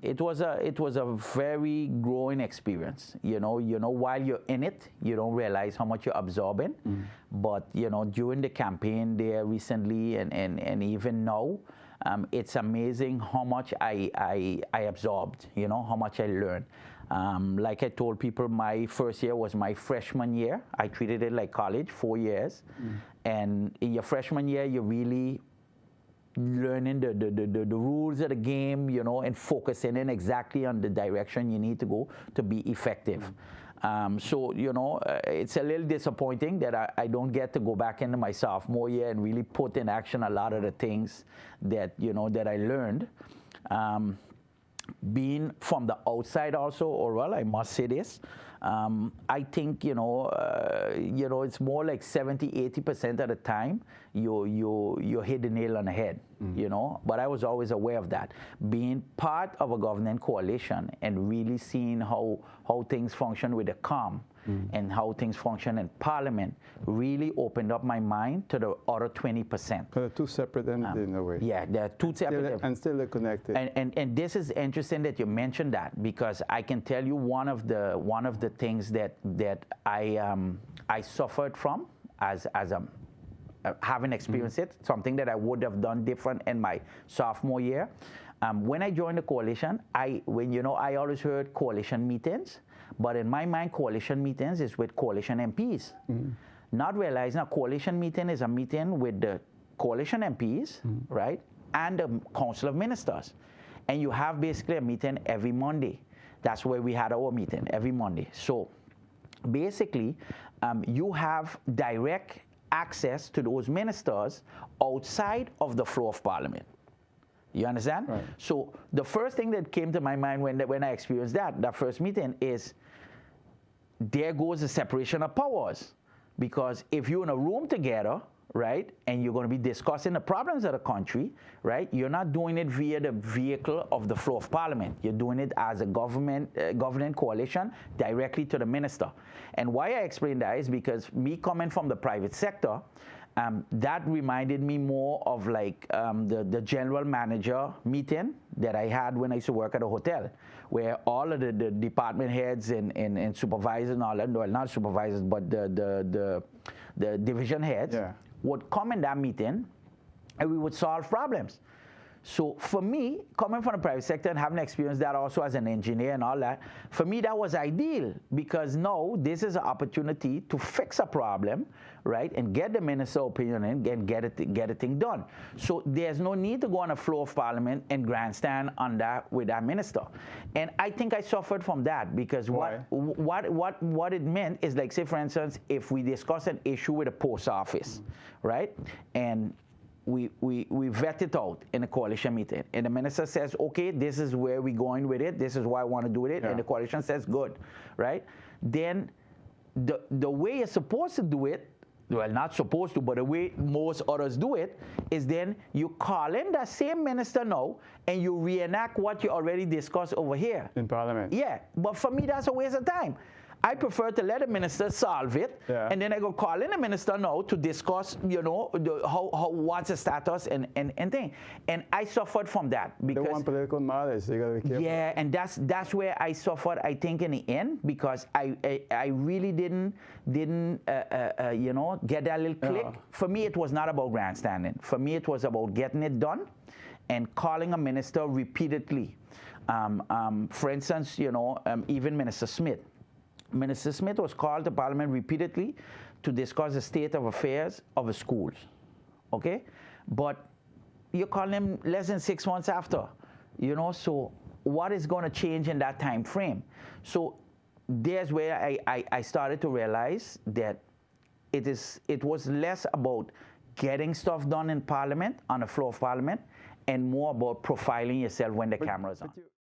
It was a very growing experience. While you're in it, you don't realize how much you're absorbing. But during the campaign there recently and even now, it's amazing how much I absorbed. How much I learned. Like I told people, my first year was my freshman year. I treated it like college, 4 years. And in your freshman year, you really learning the rules of the game, and focusing in exactly on the direction you need to go to be effective. So, it's a little disappointing that I don't get to go back into my sophomore year and really put in action a lot of the things that, that I learned. Being from the outside also, or well, I must say this, I think, it's more like 70–80% of the time you hit the nail on the head, but I was always aware of that. Being part of a governing coalition and really seeing how things function with the COM and how things function in Parliament really opened up my mind to the other 20%. They're two separate entities in a way. Yeah, they're two separate. And still they're connected. And this is interesting that you mentioned that, because I can tell you one of the things that I suffered from as having experienced it, something that I would have done different in my sophomore year. When I joined the coalition, I always heard coalition meetings, but in my mind, coalition meetings is with coalition MPs. Not realizing a coalition meeting is a meeting with the coalition MPs, right, and the Council of Ministers. And you have basically a meeting every Monday. That's where we had our meeting, every Monday. So basically, you have direct access to those ministers outside of the floor of Parliament. You understand? Right. So the first thing that came to my mind when I experienced that first meeting is, there goes the separation of powers. Because if you're in a room together, right, and you're going to be discussing the problems of the country, right, you're not doing it via the vehicle of the floor of Parliament. You're doing it as a governing coalition directly to the minister. And why I explain that is because me coming from the private sector, that reminded me more of like the general manager meeting that I had when I used to work at a hotel, where all of the department heads and supervisors and all that, well, not supervisors, but the division heads would come in that meeting and we would solve problems. So for me, coming from the private sector and having experienced that also as an engineer and all that, for me that was ideal, because now this is an opportunity to fix a problem, right, and get the minister's opinion in and get a thing done. So there's no need to go on the floor of Parliament and grandstand on that with that minister. And I think I suffered from that, because what it meant is, like, say for instance, if we discuss an issue with a post office, right, and we vet it out in a coalition meeting, and the minister says, okay, this is where we're going with it, this is what I want to do with it, and the coalition says good, right? Then the way you're supposed to do it, well, not supposed to, but the way most others do it, is then you call in that same minister now and you reenact what you already discussed over here in Parliament. Yeah, but for me that's a waste of time. I prefer to let the minister solve it, and then I go call in the minister now to discuss, what's the status and thing. And I suffered from that, because they want political mileage, so you gotta be careful. Yeah, and that's where I suffered, I think, in the end, because I really didn't get that little click. For me, it was not about grandstanding. For me, it was about getting it done and calling a minister repeatedly. For instance, even Minister Smith. Minister Smith was called to Parliament repeatedly to discuss the state of affairs of the schools, okay? But you call him less than 6 months after, so what is going to change in that time frame? So there's where I started to realize that it was less about getting stuff done in Parliament, on the floor of Parliament, and more about profiling yourself when the camera's on.